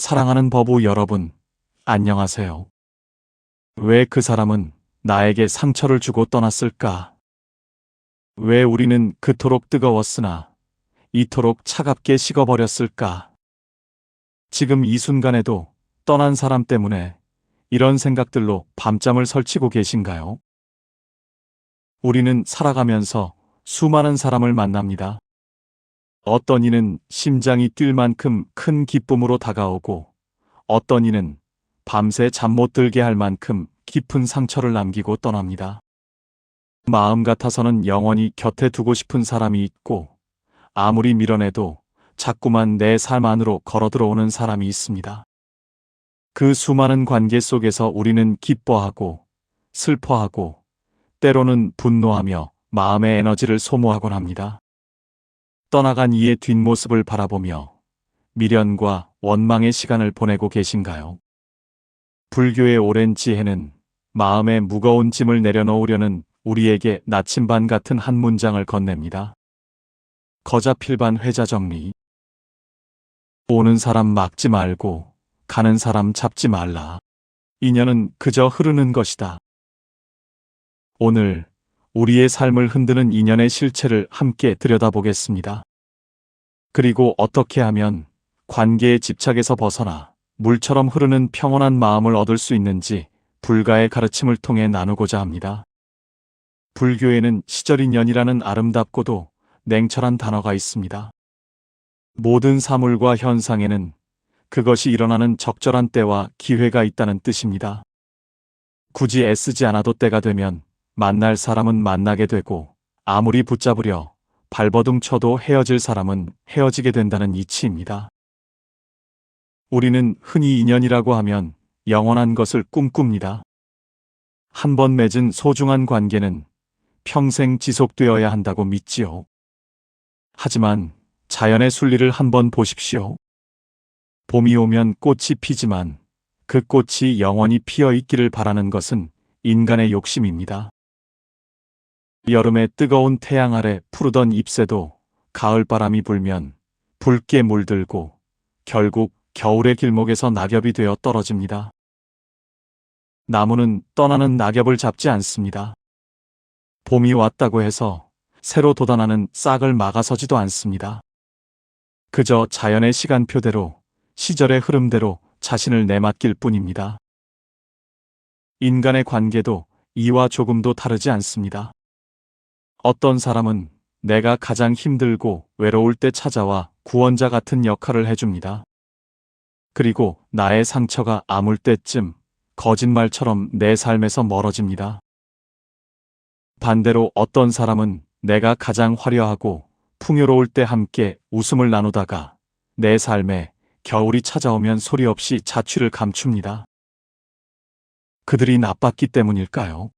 사랑하는 버부 여러분, 안녕하세요. 왜 그 사람은 나에게 상처를 주고 떠났을까? 왜 우리는 그토록 뜨거웠으나 이토록 차갑게 식어버렸을까? 지금 이 순간에도 떠난 사람 때문에 이런 생각들로 밤잠을 설치고 계신가요? 우리는 살아가면서 수많은 사람을 만납니다. 어떤 이는 심장이 뛸 만큼 큰 기쁨으로 다가오고, 어떤 이는 밤새 잠 못 들게 할 만큼 깊은 상처를 남기고 떠납니다. 마음 같아서는 영원히 곁에 두고 싶은 사람이 있고, 아무리 밀어내도 자꾸만 내 삶 안으로 걸어 들어오는 사람이 있습니다. 그 수많은 관계 속에서 우리는 기뻐하고, 슬퍼하고, 때로는 분노하며 마음의 에너지를 소모하곤 합니다. 떠나간 이의 뒷모습을 바라보며 미련과 원망의 시간을 보내고 계신가요? 불교의 오랜 지혜는 마음의 무거운 짐을 내려놓으려는 우리에게 나침반 같은 한 문장을 건넵니다. 거자필반 회자정리. 오는 사람 막지 말고 가는 사람 잡지 말라. 인연은 그저 흐르는 것이다. 오늘 우리의 삶을 흔드는 인연의 실체를 함께 들여다보겠습니다. 그리고 어떻게 하면 관계의 집착에서 벗어나 물처럼 흐르는 평온한 마음을 얻을 수 있는지 불가의 가르침을 통해 나누고자 합니다. 불교에는 시절인연이라는 아름답고도 냉철한 단어가 있습니다. 모든 사물과 현상에는 그것이 일어나는 적절한 때와 기회가 있다는 뜻입니다. 굳이 애쓰지 않아도 때가 되면 만날 사람은 만나게 되고, 아무리 붙잡으려 발버둥 쳐도 헤어질 사람은 헤어지게 된다는 이치입니다. 우리는 흔히 인연이라고 하면 영원한 것을 꿈꿉니다. 한 번 맺은 소중한 관계는 평생 지속되어야 한다고 믿지요. 하지만 자연의 순리를 한번 보십시오. 봄이 오면 꽃이 피지만 그 꽃이 영원히 피어 있기를 바라는 것은 인간의 욕심입니다. 여름의 뜨거운 태양 아래 푸르던 잎새도 가을바람이 불면 붉게 물들고 결국 겨울의 길목에서 낙엽이 되어 떨어집니다. 나무는 떠나는 낙엽을 잡지 않습니다. 봄이 왔다고 해서 새로 돋아나는 싹을 막아서지도 않습니다. 그저 자연의 시간표대로, 시절의 흐름대로 자신을 내맡길 뿐입니다. 인간의 관계도 이와 조금도 다르지 않습니다. 어떤 사람은 내가 가장 힘들고 외로울 때 찾아와 구원자 같은 역할을 해줍니다. 그리고 나의 상처가 아물 때쯤 거짓말처럼 내 삶에서 멀어집니다. 반대로 어떤 사람은 내가 가장 화려하고 풍요로울 때 함께 웃음을 나누다가 내 삶에 겨울이 찾아오면 소리 없이 자취를 감춥니다. 그들이 나빴기 때문일까요?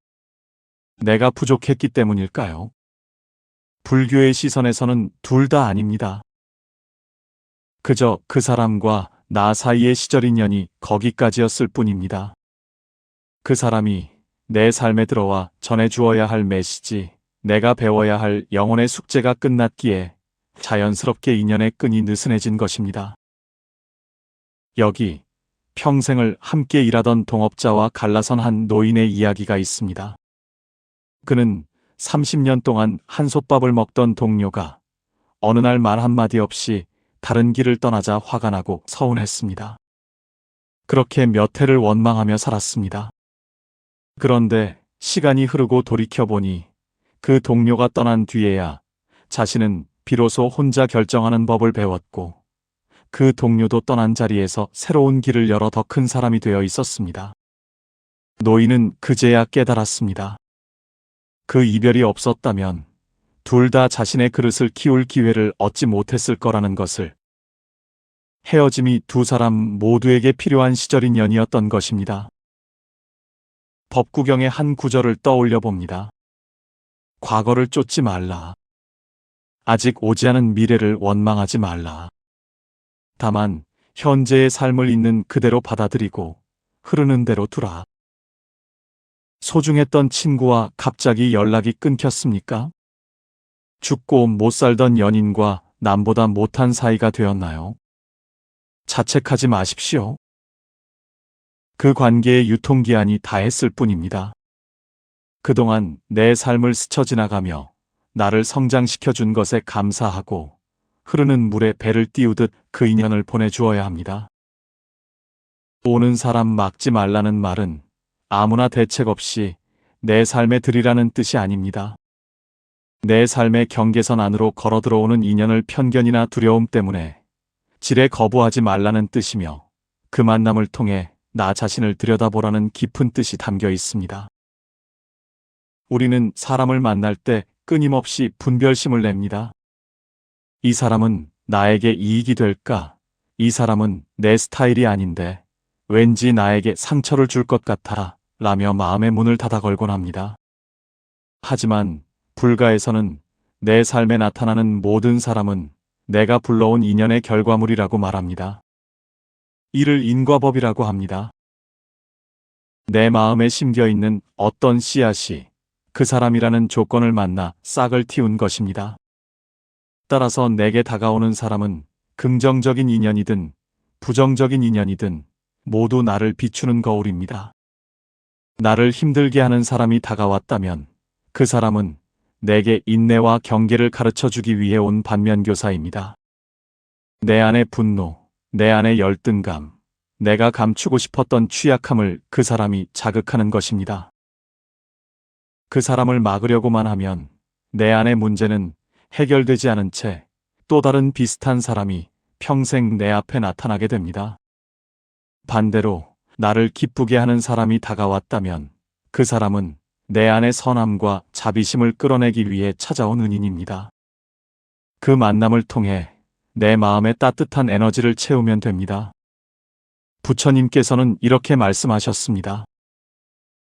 내가 부족했기 때문일까요? 불교의 시선에서는 둘 다 아닙니다. 그저 그 사람과 나 사이의 시절인연이 거기까지였을 뿐입니다. 그 사람이 내 삶에 들어와 전해주어야 할 메시지, 내가 배워야 할 영혼의 숙제가 끝났기에 자연스럽게 인연의 끈이 느슨해진 것입니다. 여기 평생을 함께 일하던 동업자와 갈라선 한 노인의 이야기가 있습니다. 그는 30년 동안 한솥밥을 먹던 동료가 어느 날 말 한마디 없이 다른 길을 떠나자 화가 나고 서운했습니다. 그렇게 몇 해를 원망하며 살았습니다. 그런데 시간이 흐르고 돌이켜보니 그 동료가 떠난 뒤에야 자신은 비로소 혼자 결정하는 법을 배웠고, 그 동료도 떠난 자리에서 새로운 길을 열어 더 큰 사람이 되어 있었습니다. 노인은 그제야 깨달았습니다. 그 이별이 없었다면 둘 다 자신의 그릇을 키울 기회를 얻지 못했을 거라는 것을. 헤어짐이 두 사람 모두에게 필요한 시절인연이었던 것입니다. 법구경의 한 구절을 떠올려 봅니다. 과거를 쫓지 말라. 아직 오지 않은 미래를 원망하지 말라. 다만 현재의 삶을 있는 그대로 받아들이고 흐르는 대로 두라. 소중했던 친구와 갑자기 연락이 끊겼습니까? 죽고 못 살던 연인과 남보다 못한 사이가 되었나요? 자책하지 마십시오. 그 관계의 유통기한이 다했을 뿐입니다. 그동안 내 삶을 스쳐 지나가며 나를 성장시켜 준 것에 감사하고 흐르는 물에 배를 띄우듯 그 인연을 보내주어야 합니다. 오는 사람 막지 말라는 말은 아무나 대책 없이 내 삶에 들이라는 뜻이 아닙니다. 내 삶의 경계선 안으로 걸어 들어오는 인연을 편견이나 두려움 때문에 지레 거부하지 말라는 뜻이며 그 만남을 통해 나 자신을 들여다보라는 깊은 뜻이 담겨 있습니다. 우리는 사람을 만날 때 끊임없이 분별심을 냅니다. 이 사람은 나에게 이익이 될까? 이 사람은 내 스타일이 아닌데 왠지 나에게 상처를 줄 것 같아 라며 마음의 문을 닫아 걸곤 합니다. 하지만 불가에서는 내 삶에 나타나는 모든 사람은 내가 불러온 인연의 결과물이라고 말합니다. 이를 인과법이라고 합니다. 내 마음에 심겨 있는 어떤 씨앗이 그 사람이라는 조건을 만나 싹을 틔운 것입니다. 따라서 내게 다가오는 사람은 긍정적인 인연이든 부정적인 인연이든 모두 나를 비추는 거울입니다. 나를 힘들게 하는 사람이 다가왔다면 그 사람은 내게 인내와 경계를 가르쳐 주기 위해 온 반면교사입니다. 내 안의 분노, 내 안의 열등감, 내가 감추고 싶었던 취약함을 그 사람이 자극하는 것입니다. 그 사람을 막으려고만 하면 내 안의 문제는 해결되지 않은 채 또 다른 비슷한 사람이 평생 내 앞에 나타나게 됩니다. 반대로 나를 기쁘게 하는 사람이 다가왔다면 그 사람은 내 안의 선함과 자비심을 끌어내기 위해 찾아온 은인입니다. 그 만남을 통해 내 마음에 따뜻한 에너지를 채우면 됩니다. 부처님께서는 이렇게 말씀하셨습니다.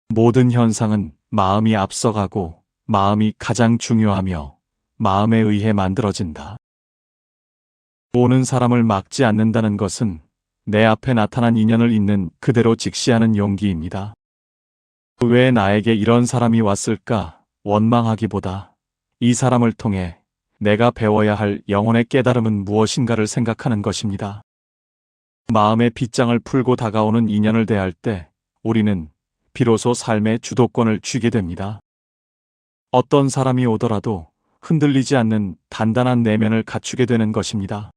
모든 현상은 마음이 앞서가고 마음이 가장 중요하며 마음에 의해 만들어진다. 오는 사람을 막지 않는다는 것은 내 앞에 나타난 인연을 있는 그대로 직시하는 용기입니다. 왜 나에게 이런 사람이 왔을까 원망하기보다 이 사람을 통해 내가 배워야 할 영혼의 깨달음은 무엇인가를 생각하는 것입니다. 마음의 빗장을 풀고 다가오는 인연을 대할 때 우리는 비로소 삶의 주도권을 쥐게 됩니다. 어떤 사람이 오더라도 흔들리지 않는 단단한 내면을 갖추게 되는 것입니다.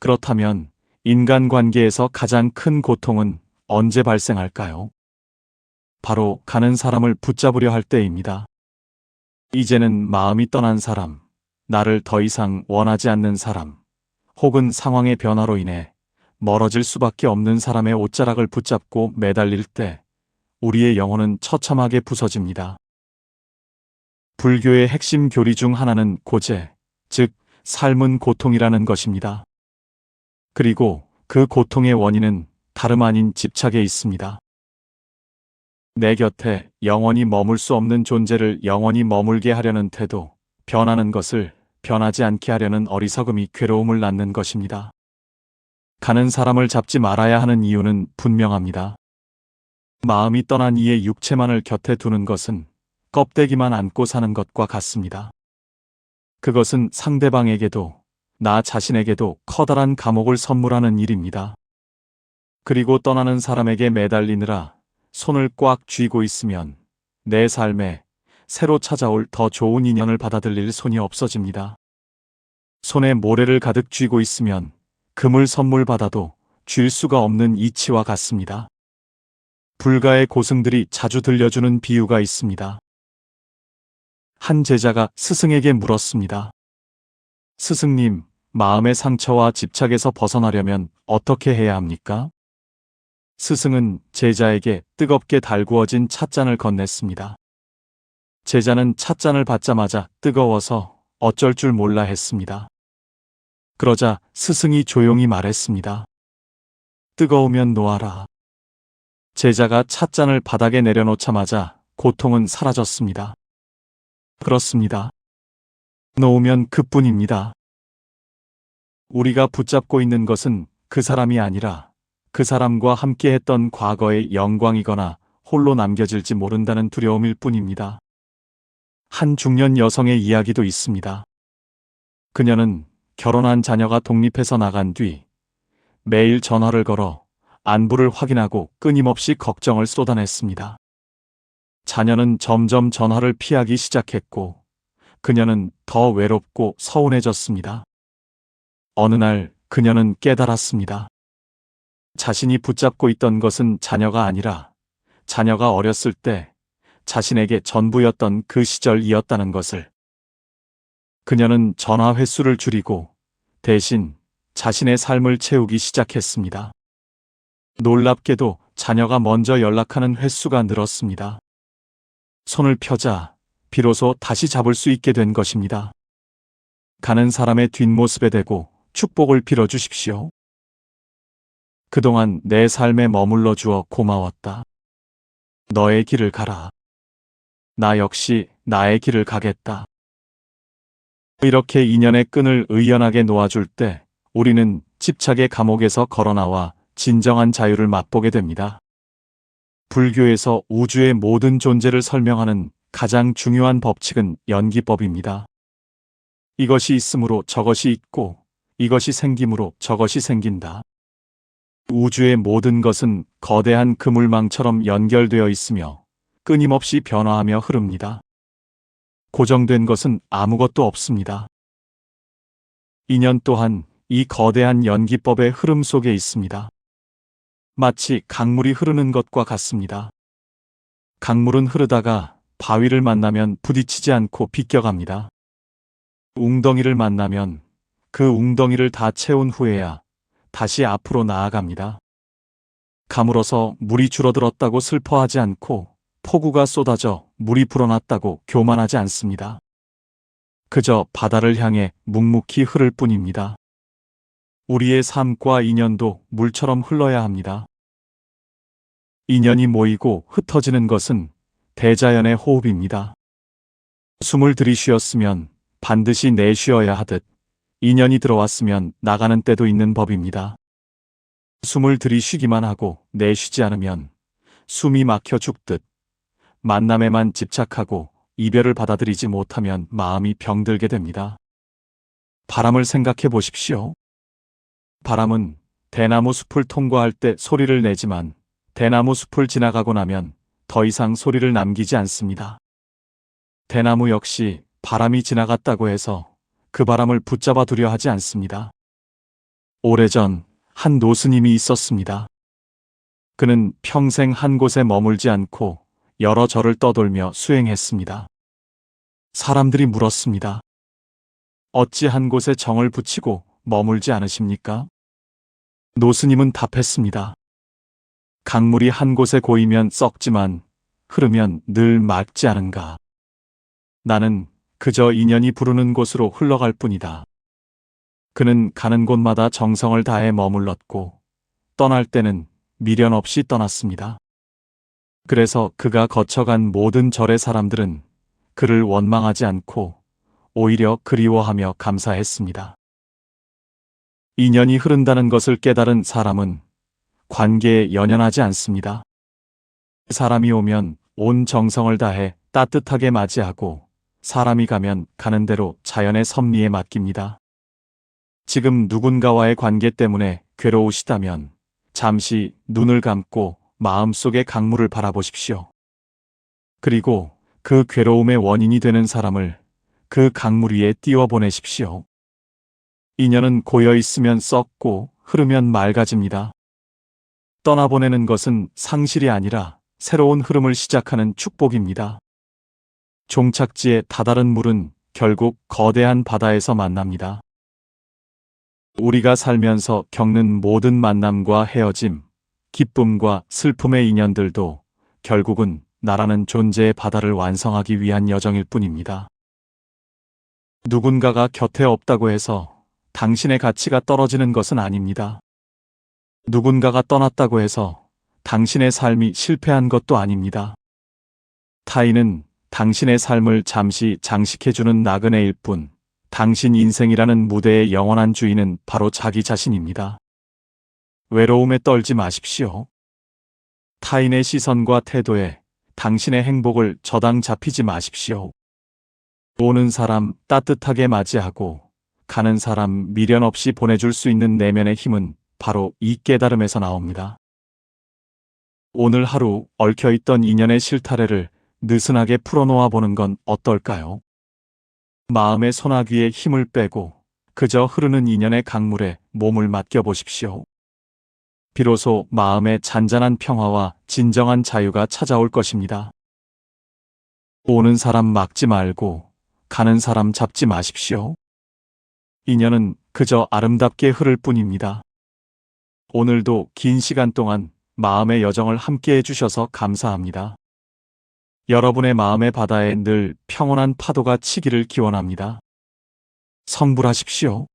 그렇다면 인간관계에서 가장 큰 고통은 언제 발생할까요? 바로 가는 사람을 붙잡으려 할 때입니다. 이제는 마음이 떠난 사람, 나를 더 이상 원하지 않는 사람, 혹은 상황의 변화로 인해 멀어질 수밖에 없는 사람의 옷자락을 붙잡고 매달릴 때 우리의 영혼은 처참하게 부서집니다. 불교의 핵심 교리 중 하나는 고제, 즉 삶은 고통이라는 것입니다. 그리고 그 고통의 원인은 다름 아닌 집착에 있습니다. 내 곁에 영원히 머물 수 없는 존재를 영원히 머물게 하려는 태도, 변하는 것을 변하지 않게 하려는 어리석음이 괴로움을 낳는 것입니다. 가는 사람을 잡지 말아야 하는 이유는 분명합니다. 마음이 떠난 이의 육체만을 곁에 두는 것은 껍데기만 안고 사는 것과 같습니다. 그것은 상대방에게도 나 자신에게도 커다란 감옥을 선물하는 일입니다. 그리고 떠나는 사람에게 매달리느라 손을 꽉 쥐고 있으면 내 삶에 새로 찾아올 더 좋은 인연을 받아들일 손이 없어집니다. 손에 모래를 가득 쥐고 있으면 금을 선물 받아도 쥘 수가 없는 이치와 같습니다. 불가의 고승들이 자주 들려주는 비유가 있습니다. 한 제자가 스승에게 물었습니다. 스승님, 마음의 상처와 집착에서 벗어나려면 어떻게 해야 합니까? 스승은 제자에게 뜨겁게 달구어진 찻잔을 건넸습니다. 제자는 찻잔을 받자마자 뜨거워서 어쩔 줄 몰라 했습니다. 그러자 스승이 조용히 말했습니다. 뜨거우면 놓아라. 제자가 찻잔을 바닥에 내려놓자마자 고통은 사라졌습니다. 그렇습니다. 놓으면 그뿐입니다. 우리가 붙잡고 있는 것은 그 사람이 아니라 그 사람과 함께 했던 과거의 영광이거나 홀로 남겨질지 모른다는 두려움일 뿐입니다. 한 중년 여성의 이야기도 있습니다. 그녀는 결혼한 자녀가 독립해서 나간 뒤 매일 전화를 걸어 안부를 확인하고 끊임없이 걱정을 쏟아냈습니다. 자녀는 점점 전화를 피하기 시작했고 그녀는 더 외롭고 서운해졌습니다. 어느 날 그녀는 깨달았습니다. 자신이 붙잡고 있던 것은 자녀가 아니라 자녀가 어렸을 때 자신에게 전부였던 그 시절이었다는 것을. 그녀는 전화 횟수를 줄이고 대신 자신의 삶을 채우기 시작했습니다. 놀랍게도 자녀가 먼저 연락하는 횟수가 늘었습니다. 손을 펴자 비로소 다시 잡을 수 있게 된 것입니다. 가는 사람의 뒷모습에 대고 축복을 빌어주십시오. 그동안 내 삶에 머물러 주어 고마웠다. 너의 길을 가라. 나 역시 나의 길을 가겠다. 이렇게 인연의 끈을 의연하게 놓아줄 때 우리는 집착의 감옥에서 걸어나와 진정한 자유를 맛보게 됩니다. 불교에서 우주의 모든 존재를 설명하는 가장 중요한 법칙은 연기법입니다. 이것이 있으므로 저것이 있고 이것이 생김으로 저것이 생긴다. 우주의 모든 것은 거대한 그물망처럼 연결되어 있으며 끊임없이 변화하며 흐릅니다. 고정된 것은 아무것도 없습니다. 인연 또한 이 거대한 연기법의 흐름 속에 있습니다. 마치 강물이 흐르는 것과 같습니다. 강물은 흐르다가 바위를 만나면 부딪히지 않고 비껴갑니다. 웅덩이를 만나면 그 웅덩이를 다 채운 후에야 다시 앞으로 나아갑니다. 가물어서 물이 줄어들었다고 슬퍼하지 않고 폭우가 쏟아져 물이 불어났다고 교만하지 않습니다. 그저 바다를 향해 묵묵히 흐를 뿐입니다. 우리의 삶과 인연도 물처럼 흘러야 합니다. 인연이 모이고 흩어지는 것은 대자연의 호흡입니다. 숨을 들이쉬었으면 반드시 내쉬어야 하듯 인연이 들어왔으면 나가는 때도 있는 법입니다. 숨을 들이쉬기만 하고 내쉬지 않으면 숨이 막혀 죽듯 만남에만 집착하고 이별을 받아들이지 못하면 마음이 병들게 됩니다. 바람을 생각해 보십시오. 바람은 대나무 숲을 통과할 때 소리를 내지만 대나무 숲을 지나가고 나면 더 이상 소리를 남기지 않습니다. 대나무 역시 바람이 지나갔다고 해서 그 바람을 붙잡아 두려 하지 않습니다. 오래전 한 노스님이 있었습니다. 그는 평생 한 곳에 머물지 않고 여러 절을 떠돌며 수행했습니다. 사람들이 물었습니다. 어찌 한 곳에 정을 붙이고 머물지 않으십니까? 노스님은 답했습니다. 강물이 한 곳에 고이면 썩지만 흐르면 늘 맑지 않은가. 나는 그저 인연이 부르는 곳으로 흘러갈 뿐이다. 그는 가는 곳마다 정성을 다해 머물렀고 떠날 때는 미련 없이 떠났습니다. 그래서 그가 거쳐간 모든 절의 사람들은 그를 원망하지 않고 오히려 그리워하며 감사했습니다. 인연이 흐른다는 것을 깨달은 사람은 관계에 연연하지 않습니다. 사람이 오면 온 정성을 다해 따뜻하게 맞이하고 사람이 가면 가는 대로 자연의 섭리에 맡깁니다. 지금 누군가와의 관계 때문에 괴로우시다면 잠시 눈을 감고 마음속의 강물을 바라보십시오. 그리고 그 괴로움의 원인이 되는 사람을 그 강물 위에 띄워보내십시오. 인연은 고여 있으면 썩고 흐르면 맑아집니다. 떠나보내는 것은 상실이 아니라 새로운 흐름을 시작하는 축복입니다. 종착지의 다다른 물은 결국 거대한 바다에서 만납니다. 우리가 살면서 겪는 모든 만남과 헤어짐, 기쁨과 슬픔의 인연들도 결국은 나라는 존재의 바다를 완성하기 위한 여정일 뿐입니다. 누군가가 곁에 없다고 해서 당신의 가치가 떨어지는 것은 아닙니다. 누군가가 떠났다고 해서 당신의 삶이 실패한 것도 아닙니다. 타인은 당신의 삶을 잠시 장식해주는 나그네일 뿐, 당신 인생이라는 무대의 영원한 주인은 바로 자기 자신입니다. 외로움에 떨지 마십시오. 타인의 시선과 태도에 당신의 행복을 저당 잡히지 마십시오. 오는 사람 따뜻하게 맞이하고 가는 사람 미련 없이 보내줄 수 있는 내면의 힘은 바로 이 깨달음에서 나옵니다. 오늘 하루 얽혀있던 인연의 실타래를 느슨하게 풀어놓아 보는 건 어떨까요? 마음의 소나기에 힘을 빼고 그저 흐르는 인연의 강물에 몸을 맡겨보십시오. 비로소 마음의 잔잔한 평화와 진정한 자유가 찾아올 것입니다. 오는 사람 막지 말고 가는 사람 잡지 마십시오. 인연은 그저 아름답게 흐를 뿐입니다. 오늘도 긴 시간 동안 마음의 여정을 함께 해주셔서 감사합니다. 여러분의 마음의 바다에 늘 평온한 파도가 치기를 기원합니다. 성불하십시오.